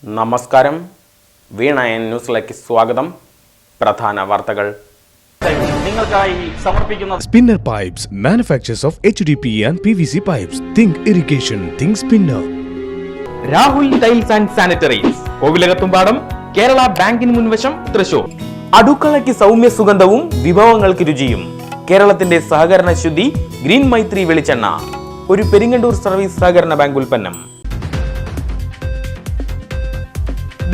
നമസ്കാരം വീണ ന്യൂസിലേക്ക് സ്വാഗതം. പ്രധാന വാർത്തകൾ നിങ്ങൾക്കായി സമർപ്പിക്കുന്ന Spinner Pipes, manufacturers of HDPE and PVC pipes. Think irrigation, think Spinner. Rahul tiles and sanitaries, Kovilakathumpadam, Kerala ബാങ്കിന് മുൻവശം, തൃശൂർ. അടുക്കളയ്ക്ക് സൗമ്യ സുഗന്ധവും വിഭവങ്ങൾക്ക് രുചിയും. കേരളത്തിന്റെ സഹകരണ ശുദ്ധി ഗ്രീൻ മൈത്രി വെളിച്ചെണ്ണ, ഒരു പെരിങ്ങണ്ടൂർ സർവീസ് സഹകരണ ബാങ്ക് ഉൽപ്പന്നം.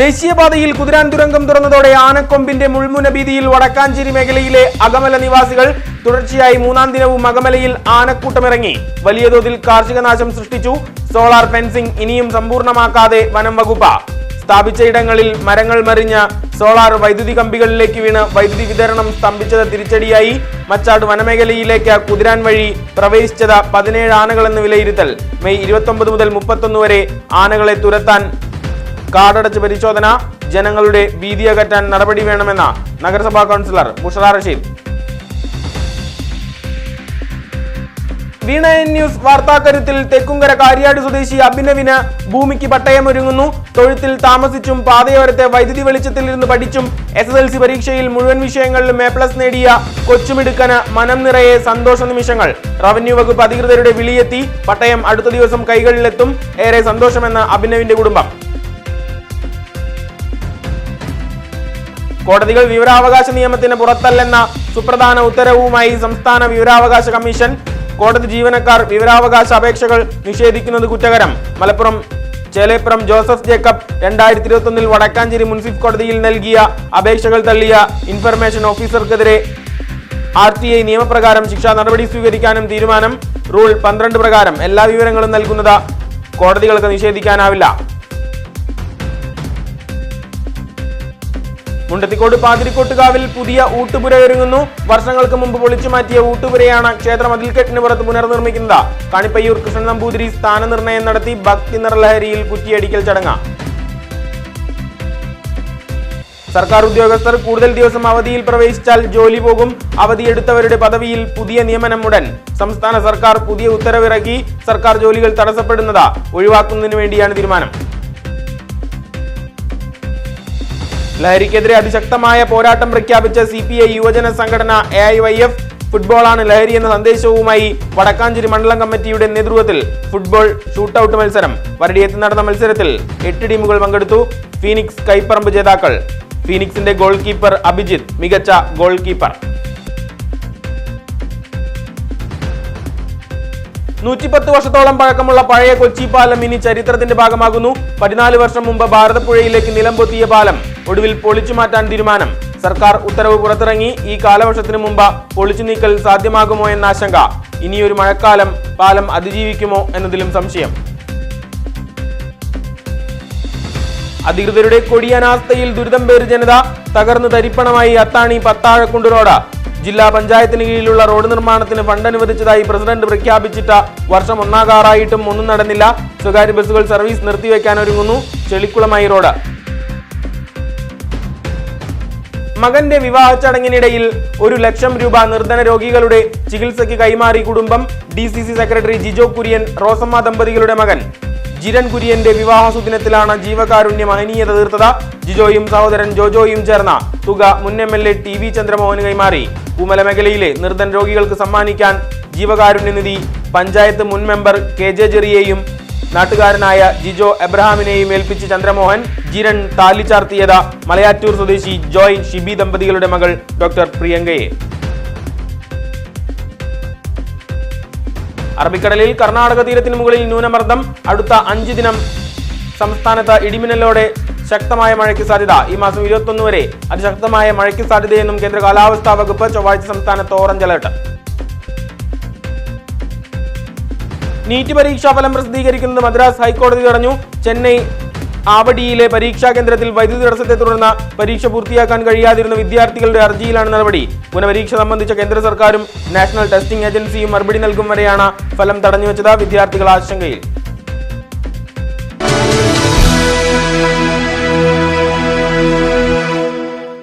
ദേശീയപാതയിൽ കുതിരാൻ തുരങ്കം തുറന്നതോടെ ആനക്കൊമ്പിന്റെ മുൾമുന ഭീതിയിൽ വടക്കാഞ്ചേരി മേഖലയിലെ അകമല നിവാസികൾ. തുടർച്ചയായി മൂന്നാം ദിനവും അകമലയിൽ ആനക്കൂട്ടമിറങ്ങി വലിയ തോതിൽ കാർഷിക നാശം സൃഷ്ടിച്ചു. സോളാർ ഫെൻസിംഗ് ഇനിയും സമ്പൂർണ്ണമാക്കാതെ വനം വകുപ്പ്. സ്ഥാപിച്ച ഇടങ്ങളിൽ മരങ്ങൾ മറിഞ്ഞ സോളാർ വൈദ്യുതി കമ്പികളിലേക്ക് വീണ് വൈദ്യുതി വിതരണം സ്തംഭിച്ചത് തിരിച്ചടിയായി. മച്ചാട് വനമേഖലയിലേക്ക് കുതിരാൻ വഴി പ്രവേശിച്ചത് 17 ആനകളെന്ന് വിലയിരുത്തൽ. മെയ് 29 മുതൽ 31 വരെ ആനകളെ തുരത്താൻ കാടടച്ച് പരിശോധന. ജനങ്ങളുടെ ഭീതി അകറ്റാൻ നടപടി വേണമെന്ന നഗരസഭാ കൗൺസിലർ ബുഷറ റഷീദ്. വീണ ന്യൂസ് വാർത്താക്കരുത്തിൽ തെക്കുംകര കാര്യാട് സ്വദേശി അഭിനവിന് ഭൂമിക്ക് പട്ടയമൊരുങ്ങുന്നു. തൊഴുത്തിൽ താമസിച്ചും പാതയോരത്തെ വൈദ്യുതി വെളിച്ചത്തിൽ ഇരുന്ന് പഠിച്ചും SSLC പരീക്ഷയിൽ മുഴുവൻ വിഷയങ്ങളിലും A+ നേടിയ കൊച്ചുമിടുക്കന് മനം നിറയെ സന്തോഷ നിമിഷങ്ങൾ. റവന്യൂ വകുപ്പ് അധികൃതരുടെ വിളിയെത്തി. പട്ടയം അടുത്ത ദിവസം കൈകളിലെത്തും. ഏറെ സന്തോഷമെന്ന് അഭിനവിന്റെ കുടുംബം. കോടതികൾ വിവരാവകാശ നിയമത്തിന് പുറത്തല്ലെന്ന സുപ്രധാന ഉത്തരവുമായി സംസ്ഥാന വിവരാവകാശ കമ്മീഷൻ. കോടതി ജീവനക്കാർ വിവരാവകാശ അപേക്ഷകൾ നിഷേധിക്കുന്നത് കുറ്റകരം. മലപ്പുറം ചേലേപ്പുറം ജോസഫ് ജേക്കബ് 2021 വടക്കാഞ്ചേരി മുൻസിഫ് കോടതിയിൽ നൽകിയ അപേക്ഷകൾ തള്ളിയ ഇൻഫർമേഷൻ ഓഫീസർക്കെതിരെ RTI നിയമപ്രകാരം ശിക്ഷാ നടപടി സ്വീകരിക്കാനും തീരുമാനം. റൂൾ 12 പ്രകാരം എല്ലാ വിവരങ്ങളും നൽകുന്നത് കോടതികൾക്ക് നിഷേധിക്കാനാവില്ല. മുണ്ടത്തിക്കോട് പാതിരിക്കോട്ടുകാവിൽ പുതിയ ഊട്ടുപുര ഒരുങ്ങുന്നു. വർഷങ്ങൾക്ക് മുമ്പ് പൊളിച്ചു മാറ്റിയ ഊട്ടുപുരയാണ് ക്ഷേത്ര മതിൽക്കെട്ടിന് പുറത്ത് പുനർനിർമ്മിക്കുന്നത്. കാണിപ്പയ്യൂർ കൃഷ്ണൻ നമ്പൂതിരി സ്ഥാനനിർണയം നടത്തി. ഭക്തി നിറലഹരിയിൽ കുറ്റിയടിക്കൽ ചടങ്ങ്. സർക്കാർ ഉദ്യോഗസ്ഥർ കൂടുതൽ ദിവസം അവധിയിൽ പ്രവേശിച്ചാൽ ജോലി പോകും. അവധിയെടുത്തവരുടെ പദവിയിൽ പുതിയ നിയമനം ഉടൻ. സംസ്ഥാന സർക്കാർ പുതിയ ഉത്തരവിറക്കി. സർക്കാർ ജോലികൾ തടസ്സപ്പെടുന്നത് ഒഴിവാക്കുന്നതിന് വേണ്ടിയാണ് തീരുമാനം. ലഹരിക്കെതിരെ അതിശക്തമായ പോരാട്ടം പ്രഖ്യാപിച്ച CPI യുവജന സംഘടന AIYF ഫുട്ബോളാണ് ലഹരി എന്ന സന്ദേശവുമായി വടക്കാഞ്ചേരി മണ്ഡലം കമ്മിറ്റിയുടെ നേതൃത്വത്തിൽ ഫുട്ബോൾ ഷൂട്ടൌട്ട് മത്സരം. വരടിയത്ത് നടന്ന മത്സരത്തിൽ 8 ടീമുകൾ പങ്കെടുത്തു. ഫീനിക്സ് കൈപ്പറമ്പ് ജേതാക്കൾ. ഫീനിക്സിന്റെ ഗോൾ കീപ്പർ അഭിജിത്ത് മികച്ച ഗോൾ കീപ്പർ. 110 വർഷത്തോളം പഴക്കമുള്ള പഴയ കൊച്ചി പാലം ഇനി ചരിത്രത്തിന്റെ ഭാഗമാകുന്നു. 14 വർഷം മുമ്പ് ഭാരതപ്പുഴയിലേക്ക് നിലംപൊത്തിയ പാലം ഒടുവിൽ പൊളിച്ചു മാറ്റാൻ തീരുമാനം. സർക്കാർ ഉത്തരവ് പുറത്തിറങ്ങി. ഈ കാലവർഷത്തിന് മുമ്പ് പൊളിച്ചു നീക്കൽ സാധ്യമാകുമോ എന്ന ആശങ്ക. ഇനിയൊരു മഴക്കാലം പാലം അതിജീവിക്കുമോ എന്നതിലും സംശയം. അധികൃതരുടെ കൊടിയനാസ്ഥയിൽ ദുരിതം പേറി ജനത. തകർന്നു തരിപ്പണമായി അത്താണി പത്താഴക്കുണ്ട് റോഡ്. ജില്ലാ പഞ്ചായത്തിന് കീഴിലുള്ള റോഡ് നിർമ്മാണത്തിന് ഫണ്ട് അനുവദിച്ചതായി പ്രസിഡന്റ് പ്രഖ്യാപിച്ചിട്ട് വർഷം ഒന്നാകാറായിട്ടും ഒന്നും നടന്നില്ല. സ്വകാര്യ ബസ്സുകൾ സർവീസ് നിർത്തിവെക്കാൻ ഒരുങ്ങുന്നു. ചെളിക്കുളമായി റോഡ്. മകന്റെ വിവാഹ ചടങ്ങിനിടയിൽ 1 ലക്ഷം രൂപ നിർധന രോഗികളുടെ ചികിത്സയ്ക്ക് കൈമാറി കുടുംബം. DCC സെക്രട്ടറി ജിജോ കുര്യൻ, റോസമ്മ ദമ്പതികളുടെ മകൻ ജിരൻ കുര്യന്റെ വിവാഹ സുദിനത്തിലാണ് ജീവകാരുണ്യ മഹനീയത തീർത്തത്. ജിജോയും സഹോദരൻ ജോജോയും ചേർന്ന തുക മുൻ MLA TV ചന്ദ്രമോഹന് കൈമാറി. പൂമല മേഖലയിലെ നിർധന രോഗികൾക്ക് സമ്മാനിക്കാൻ ജീവകാരുണ്യനിധി പഞ്ചായത്ത് മുൻ മെമ്പർ KJ ജെറിയെയും നാട്ടുകാരനായ ജിജോ എബ്രഹാമിനെയും ഏൽപ്പിച്ച് ചന്ദ്രമോഹൻ. ജിരൺ താലി ചാർത്തിയത് മലയാറ്റൂർ സ്വദേശി ജോയ് ഷിബി ദമ്പതികളുടെ മകൾ ഡോക്ടർ പ്രിയങ്കയെ. അറബിക്കടലിൽ കർണാടക തീരത്തിന് മുകളിൽ ന്യൂനമർദ്ദം. അടുത്ത 5 ദിനം സംസ്ഥാനത്ത് ഇടിമിന്നലോടെ ശക്തമായ മഴയ്ക്ക് സാധ്യത. ഈ മാസം 21 വരെ അതിശക്തമായ മഴയ്ക്ക് സാധ്യതയെന്നും കേന്ദ്ര കാലാവസ്ഥാ വകുപ്പ്. ചൊവ്വാഴ്ച സംസ്ഥാനത്ത് ഓറഞ്ച് അലർട്ട്. നീറ്റ് പരീക്ഷാ ഫലം പ്രസിദ്ധീകരിക്കുന്നത് മദ്രാസ് ഹൈക്കോടതി തടഞ്ഞു. ചെന്നൈ ആവടിയിലെ പരീക്ഷാ കേന്ദ്രത്തിൽ വൈദ്യുതി തടസ്സത്തെ തുടർന്ന് പരീക്ഷ പൂർത്തിയാക്കാൻ കഴിയാതിരുന്ന വിദ്യാർത്ഥികളുടെ ഹർജിയിലാണ് നടപടി. പുനഃപരീക്ഷ സംബന്ധിച്ച കേന്ദ്ര സർക്കാരും നാഷണൽ ടെസ്റ്റിംഗ് ഏജൻസിയും മറുപടി നൽകും വരെയാണ് ഫലം തടഞ്ഞുവെച്ചത്. വിദ്യാർത്ഥികൾ ആശങ്കയിൽ.